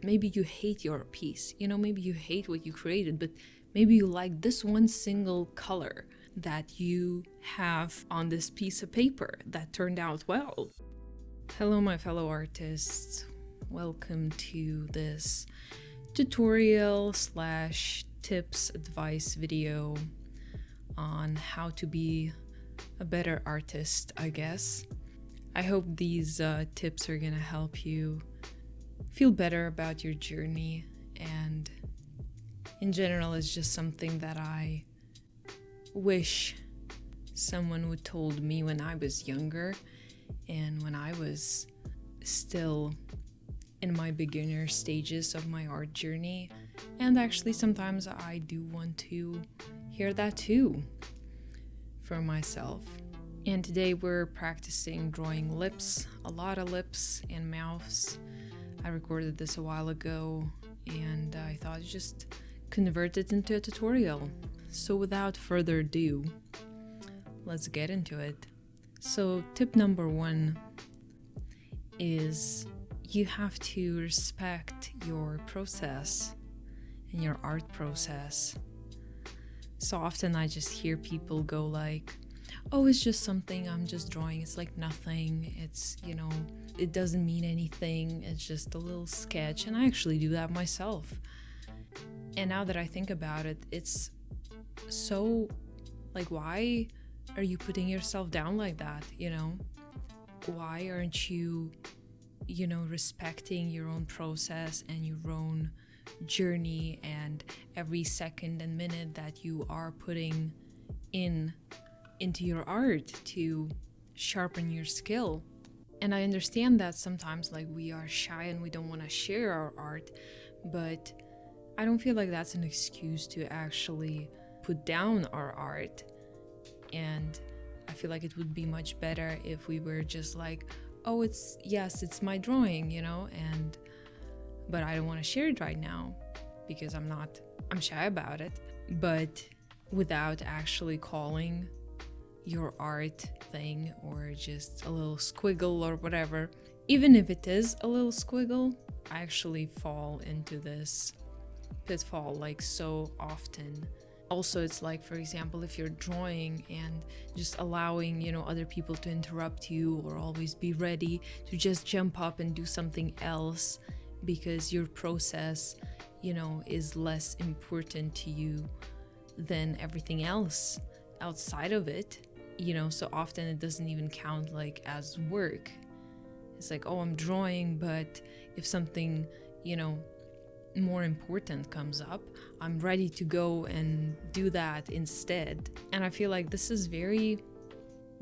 Maybe you hate your piece, maybe you hate what you created, but maybe you like this one single color that you have on this piece of paper that turned out well. Hello, my fellow artists. Welcome to this tutorial slash tips advice video on how to be a better artist, I guess. I hope these tips are gonna help you feel better about your journey, and in general it's just something that I wish someone would told me when I was younger and when I was still in my beginner stages of my art journey. And actually sometimes I do want to hear that too for myself. And today we're practicing drawing lips, a lot of lips and mouths. I recorded this a while ago and I thought I'd just convert it into a tutorial. So without further ado, let's get into it. So tip number 1 is you have to respect your process and your art process. So often I just hear people go like, oh, it's just something I'm just drawing. It's like nothing. It's, it doesn't mean anything. It's just a little sketch. And I actually do that myself. And now that I think about it, it's so, like, why are you putting yourself down like that, Why aren't you, respecting your own process and your own journey and every second and minute that you are putting into your art to sharpen your skill? And I understand that sometimes we are shy and we don't want to share our art, but I don't feel like that's an excuse to actually put down our art. And I feel like it would be much better if we were just like, oh, it's my drawing, but I don't want to share it right now because I'm shy about it. But without actually calling your art thing or just a little squiggle or whatever, even if it is a little squiggle, I actually fall into this pitfall so often. Also, it's for example, if you're drawing and just allowing other people to interrupt you or always be ready to just jump up and do something else because your process is less important to you than everything else outside of it. So often it doesn't even count as work. It's oh, I'm drawing, but if something, more important comes up, I'm ready to go and do that instead. And I feel like this is very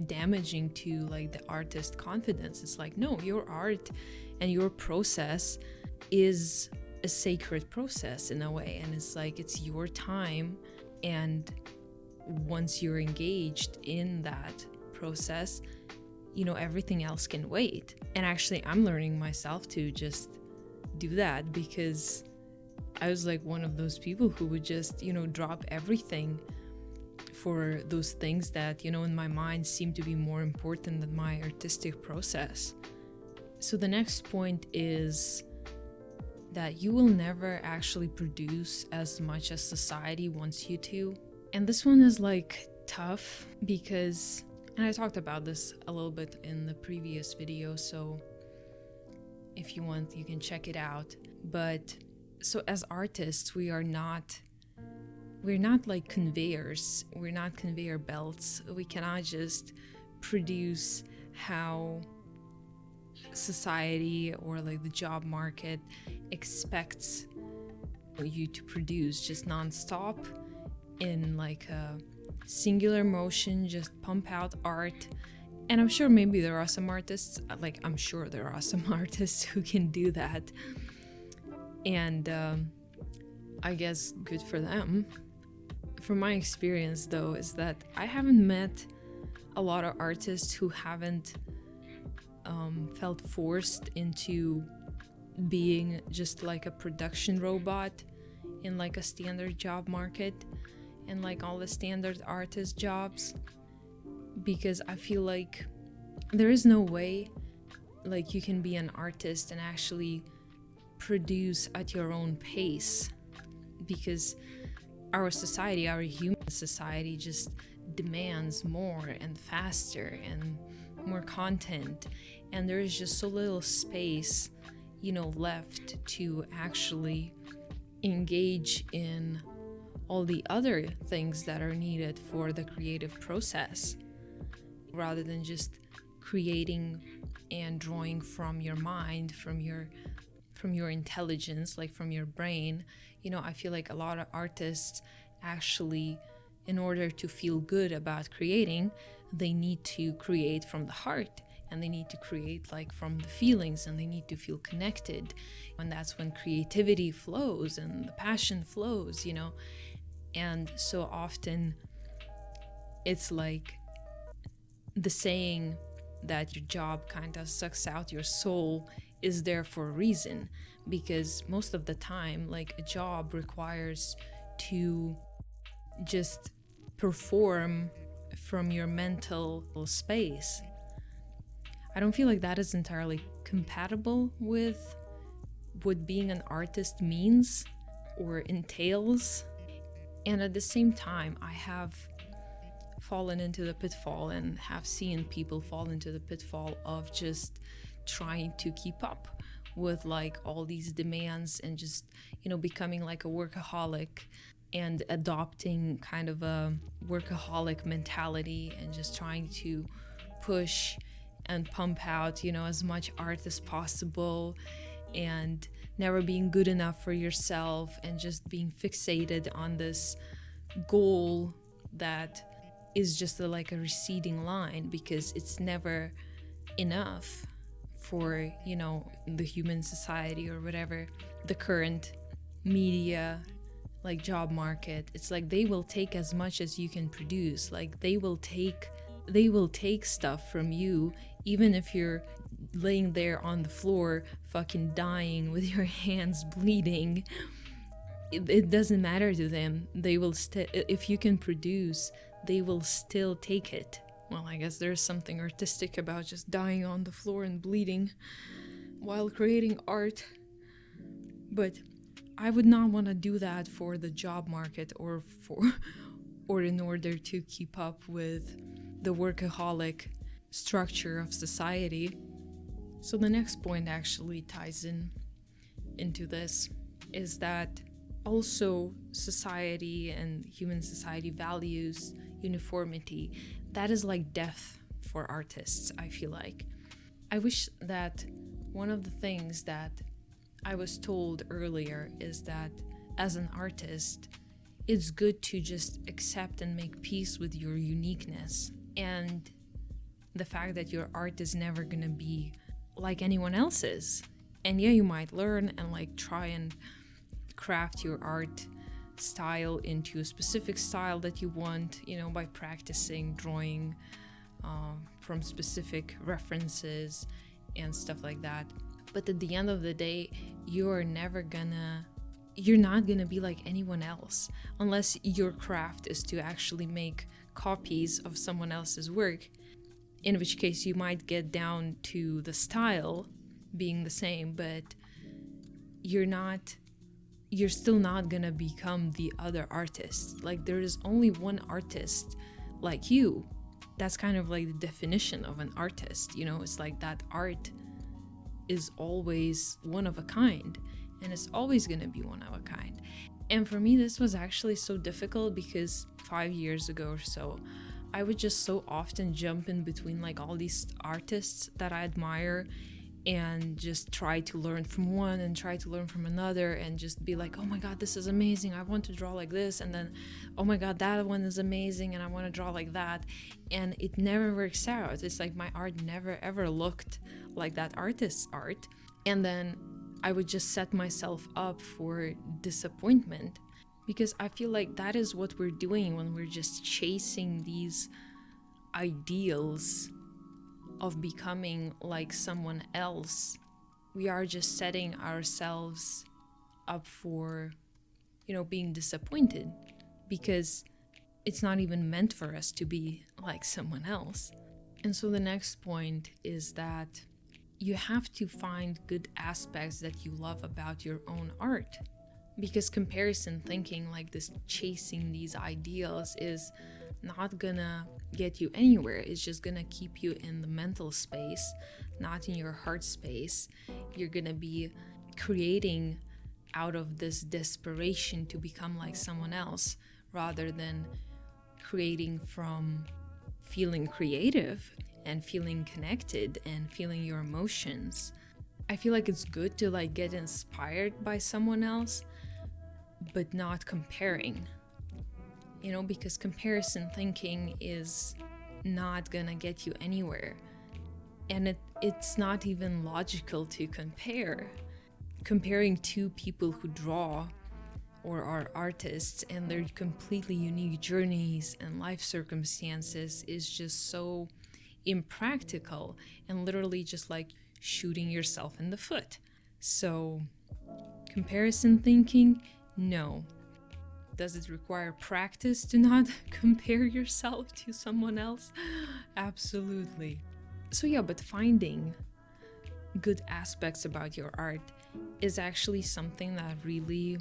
damaging to the artist confidence. It's no, your art and your process is a sacred process in a way, and it's your time, and once you're engaged in that process, everything else can wait. And actually I'm learning myself to just do that, because I was one of those people who would just drop everything for those things that in my mind seem to be more important than my artistic process. So the next point is that you will never actually produce as much as society wants you to. And this one is tough because, and I talked about this a little bit in the previous video, so if you want you can check it out. But so as artists, we're not conveyors. We're not conveyor belts. We cannot just produce how society or the job market expects you to produce, just non-stop in a singular motion, just pump out art. And I'm sure maybe there are some artists, I'm sure there are some artists who can do that, and I guess good for them. From my experience though, is that I haven't met a lot of artists who haven't felt forced into being just a production robot in a standard job market and all the standard artist jobs, because I feel there is no way you can be an artist and actually produce at your own pace, because our society, our human society, just demands more and faster and more content, and there is just so little space, left to actually engage in all the other things that are needed for the creative process, rather than just creating and drawing from your mind, from your intelligence, like from your brain. I feel like a lot of artists actually, in order to feel good about creating, they need to create from the heart, and they need to create like from the feelings, and they need to feel connected, and that's when creativity flows and the passion flows. And so often it's like the saying that your job kind of sucks out your soul is there for a reason, because most of the time, like, a job requires to just perform from your mental space. I don't feel like that is entirely compatible with what being an artist means or entails. And at the same time, I have fallen into the pitfall and have seen people fall into the pitfall of just trying to keep up with like all these demands, and just becoming like a workaholic and adopting kind of a workaholic mentality, and just trying to push and pump out as much art as possible, and never being good enough for yourself, and just being fixated on this goal that is just like a receding line, because it's never enough for the human society, or whatever, the current media, like job market. It's like they will take as much as you can produce. Like they will take stuff from you, even if you're laying there on the floor fucking dying with your hands bleeding. It doesn't matter to them. They will still, if you can produce, they will still take it. Well, I guess there's something artistic about just dying on the floor and bleeding while creating art. But I would not want to do that for the job market, or in order to keep up with the workaholic structure of society. So the next point actually ties into this, is that also society and human society values uniformity. That is like death for artists, I feel like. I wish that one of the things that I was told earlier is that as an artist, it's good to just accept and make peace with your uniqueness, and the fact that your art is never gonna be like anyone else's. And yeah, you might learn and like try and craft your art style into a specific style that you want, by practicing drawing from specific references and stuff like that. But at the end of the day, you're not gonna be like anyone else, unless your craft is to actually make copies of someone else's work, in which case you might get down to the style being the same, but you're still not gonna become the other artist. Like, there is only one artist like you. That's kind of like the definition of an artist. It's like that art is always one of a kind, and it's always gonna be one of a kind. And for me, this was actually so difficult, because 5 years ago or so, I would just so often jump in between like all these artists that I admire, and just try to learn from one and try to learn from another, and just be like, oh my god, this is amazing, I want to draw like this, and then, oh my god, that one is amazing and I want to draw like that. And it never works out. It's like my art never ever looked like that artist's art, and then I would just set myself up for disappointment, because I feel like that is what we're doing when we're just chasing these ideals of becoming like someone else. We are just setting ourselves up for, being disappointed, because it's not even meant for us to be like someone else. And so the next point is that you have to find good aspects that you love about your own art. Because comparison thinking, like this chasing these ideals, is not gonna get you anywhere. It's just gonna keep you in the mental space, not in your heart space. You're gonna be creating out of this desperation to become like someone else, rather than creating from feeling creative and feeling connected and feeling your emotions. I feel like it's good to like get inspired by someone else, but not comparing, because comparison thinking is not gonna get you anywhere. And it's not even logical to compare. Comparing two people who draw or are artists and their completely unique journeys and life circumstances is just so impractical and literally just like shooting yourself in the foot. So, comparison thinking, no. Does it require practice to not compare yourself to someone else? Absolutely. So yeah, but finding good aspects about your art is actually something that really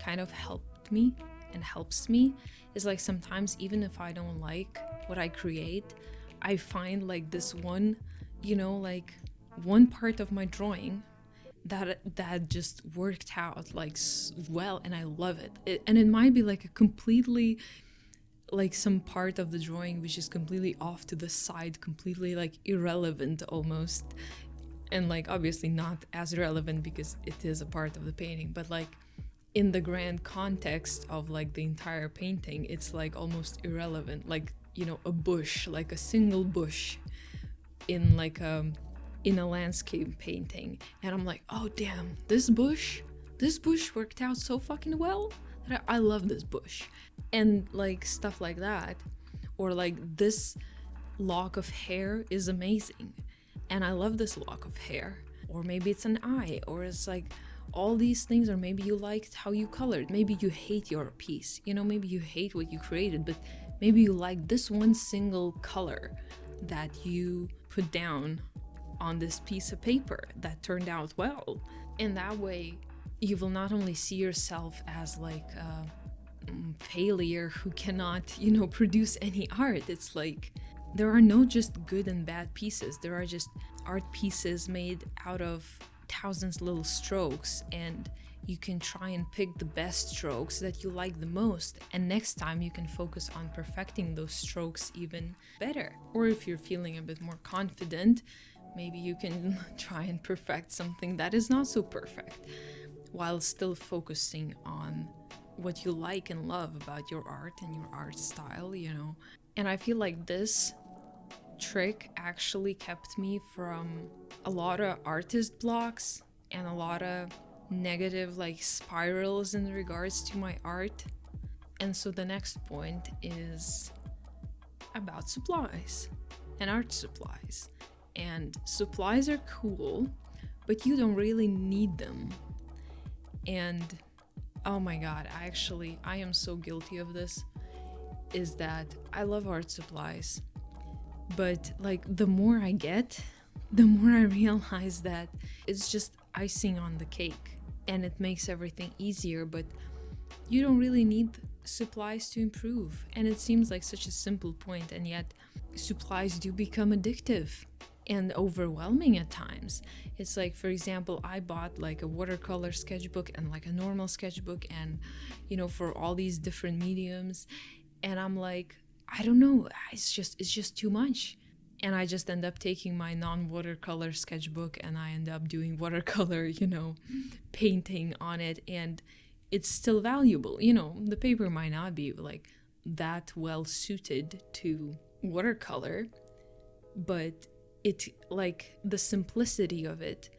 kind of helped me and helps me. Is like sometimes even if I don't like what I create, I find like this one, like one part of my drawing that just worked out like well, and I love it. And it might be like a completely like some part of the drawing which is completely off to the side, completely like irrelevant almost, and like obviously not as relevant because it is a part of the painting, but like in the grand context of like the entire painting, it's like almost irrelevant. Like, a bush, like a single bush in like in a landscape painting, and I'm like, oh damn, this bush worked out so fucking well that I love this bush, and like stuff like that. Or like this lock of hair is amazing and I love this lock of hair. Or maybe it's an eye, or it's like all these things. Or maybe you liked how you colored, maybe you hate your piece, maybe you hate what you created, but maybe you like this one single color that you put down on this piece of paper that turned out well. And that way you will not only see yourself as like a failure who cannot, produce any art. It's like there are no just good and bad pieces. There are just art pieces made out of thousands little strokes, and you can try and pick the best strokes that you like the most, and next time you can focus on perfecting those strokes even better. Or if you're feeling a bit more confident, maybe you can try and perfect something that is not so perfect, while still focusing on what you like and love about your art and your art style, And I feel like this trick actually kept me from a lot of artist blocks and a lot of negative like spirals in regards to my art. And so the next point is about supplies and art supplies. And supplies are cool, but you don't really need them. And oh my god, I am so guilty of this, is that I love art supplies, but like the more I get, the more I realize that it's just icing on the cake and it makes everything easier, but you don't really need supplies to improve. And it seems like such a simple point, and yet supplies do become addictive and overwhelming at times. It's like, for example, I bought like a watercolor sketchbook and like a normal sketchbook, and for all these different mediums, and I'm like, I don't know, it's just too much. And I just end up taking my non-watercolor sketchbook and I end up doing watercolor, painting on it, and it's still valuable. The paper might not be like that well suited to watercolor, but it, like, the simplicity of it,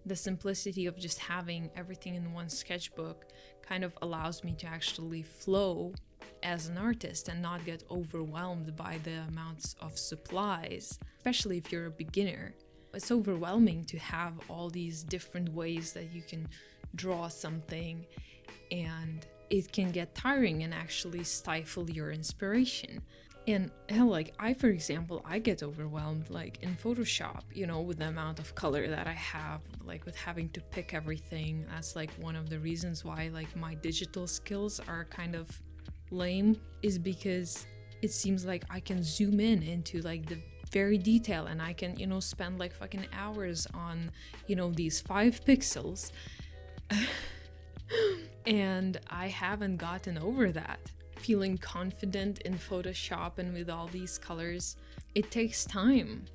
the simplicity of just having everything in one sketchbook kind of allows me to actually flow as an artist and not get overwhelmed by the amounts of supplies, especially if you're a beginner. It's overwhelming to have all these different ways that you can draw something, and it can get tiring and actually stifle your inspiration. And hell, like I, for example, I get overwhelmed like in Photoshop, with the amount of color that I have, like with having to pick everything. That's like one of the reasons why like my digital skills are kind of lame, is because it seems like I can zoom in into like the very detail, and I can, spend like fucking hours on, these 5 pixels. And I haven't gotten over that. Feeling confident in Photoshop and with all these colors, it takes time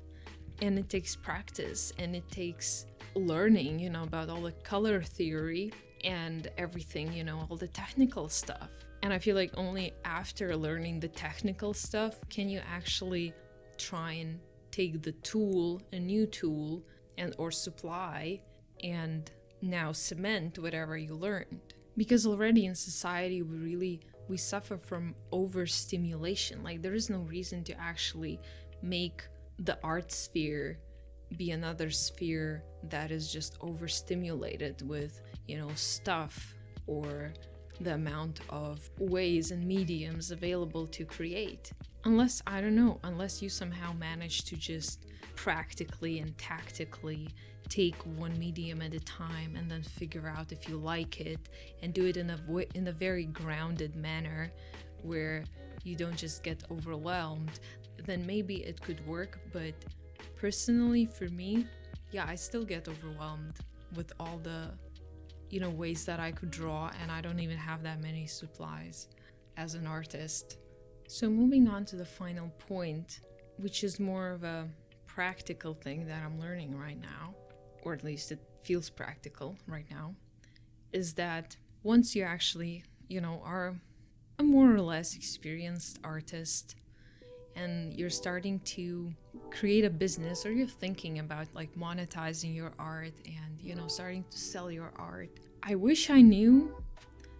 and it takes practice and it takes learning, about all the color theory and everything, all the technical stuff. And I feel like only after learning the technical stuff can you actually try and take the tool, a new tool, and or supply, and now cement whatever you learned. Because already in society we suffer from overstimulation. Like there is no reason to actually make the art sphere be another sphere that is just overstimulated with, stuff or the amount of ways and mediums available to create. Unless you somehow manage to just practically and tactically take one medium at a time and then figure out if you like it and do it in a very grounded manner where you don't just get overwhelmed, then maybe it could work. But personally for me, I still get overwhelmed with all the ways that I could draw, and I don't even have that many supplies as an artist. So moving on to the final point, which is more of a practical thing that I'm learning right now, or at least it feels practical right now, is that once you actually, are a more or less experienced artist and you're starting to create a business, or you're thinking about like monetizing your art and, starting to sell your art, I wish I knew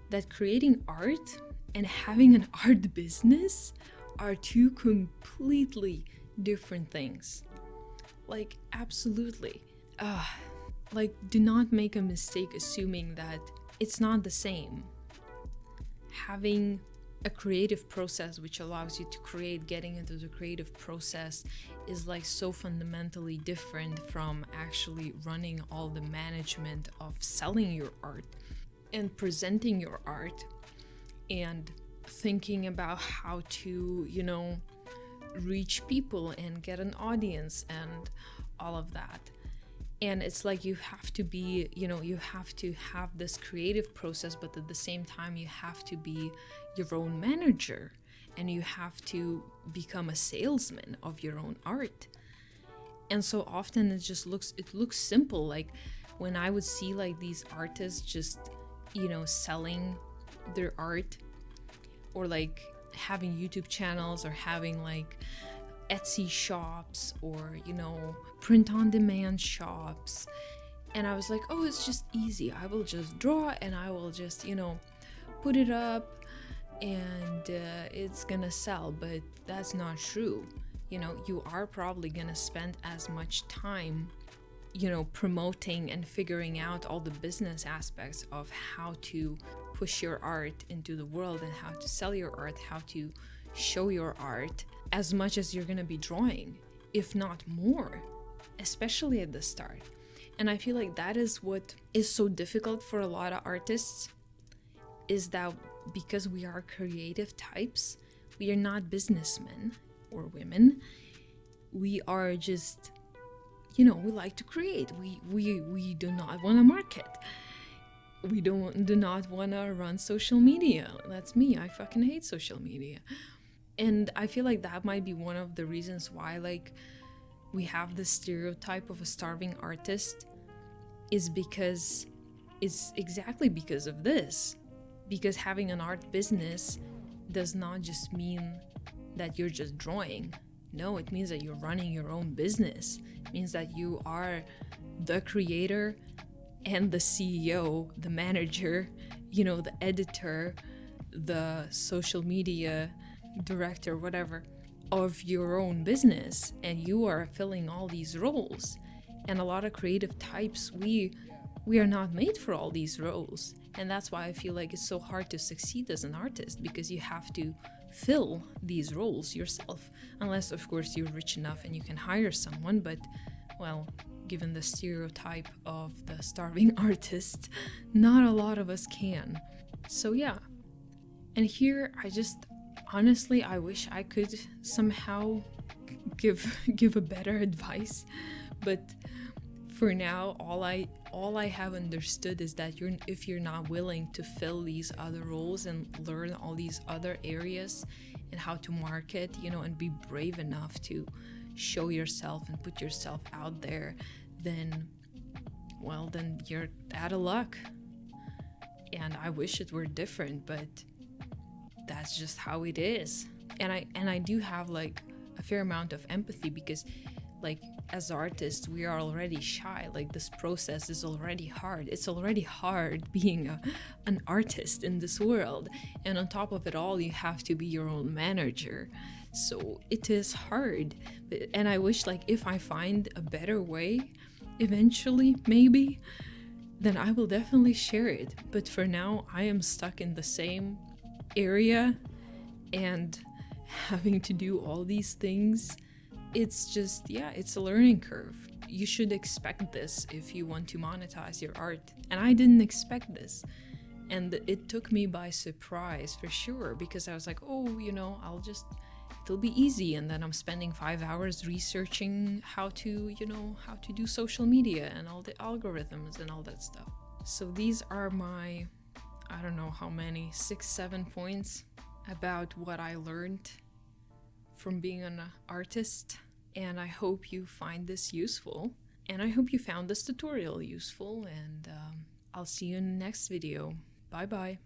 that creating art and having an art business are 2 completely different things. Like, absolutely. Like, do not make a mistake assuming that it's not the same. Having a creative process which allows you to create, getting into the creative process is like so fundamentally different from actually running all the management of selling your art and presenting your art and thinking about how to, reach people and get an audience and all of that. And it's like you have to be, you have to have this creative process, but at the same time, you have to be your own manager and you have to become a salesman of your own art. And so often it looks simple. Like when I would see like these artists just, selling their art, or like having YouTube channels, or having like Etsy shops, or print on demand shops, and I was like, oh, it's just easy, I will just draw and I will just put it up and it's gonna sell. But that's not true. You are probably gonna spend as much time promoting and figuring out all the business aspects of how to push your art into the world and how to sell your art, how to show your art, as much as you're gonna be drawing, if not more, especially at the start. And I feel like that is what is so difficult for a lot of artists, is that because we are creative types, we are not businessmen or women. We are just, we like to create. We do not want to market. We do not want to run social media. That's me. I fucking hate social media. And I feel like that might be one of the reasons why like we have the stereotype of a starving artist, is because it's exactly because of this. Because having an art business does not just mean that you're just drawing. No, it means that you're running your own business. It means that you are the creator and the CEO, the manager, the editor, the social media director, whatever, of your own business, and you are filling all these roles. And a lot of creative types, we are not made for all these roles. And that's why I feel like it's so hard to succeed as an artist, because you have to fill these roles yourself, unless of course you're rich enough and you can hire someone. But well, given the stereotype of the starving artist, not a lot of us can. So yeah, and here I just honestly, I wish I could somehow give a better advice, but for now all I have understood is that if you're not willing to fill these other roles and learn all these other areas and how to market, and be brave enough to show yourself and put yourself out there, then you're out of luck. And I wish it were different, but that's just how it is. And I do have like a fair amount of empathy, because like as artists we are already shy. Like this process is already hard. It's already hard being an artist in this world, and on top of it all you have to be your own manager. So it is hard. And I wish, like, if I find a better way eventually, maybe, then I will definitely share it. But for now I am stuck in the same area and having to do all these things. It's just, yeah, it's a learning curve. You should expect this if you want to monetize your art. And I didn't expect this. And it took me by surprise for sure, because I was like, oh, it'll be easy. And then I'm spending 5 hours researching how to do social media and all the algorithms and all that stuff. So these are my, I don't know how many, 6-7 points about what I learned from being an artist. And I hope you find this useful, and I hope you found this tutorial useful, and I'll see you in the next video. Bye bye.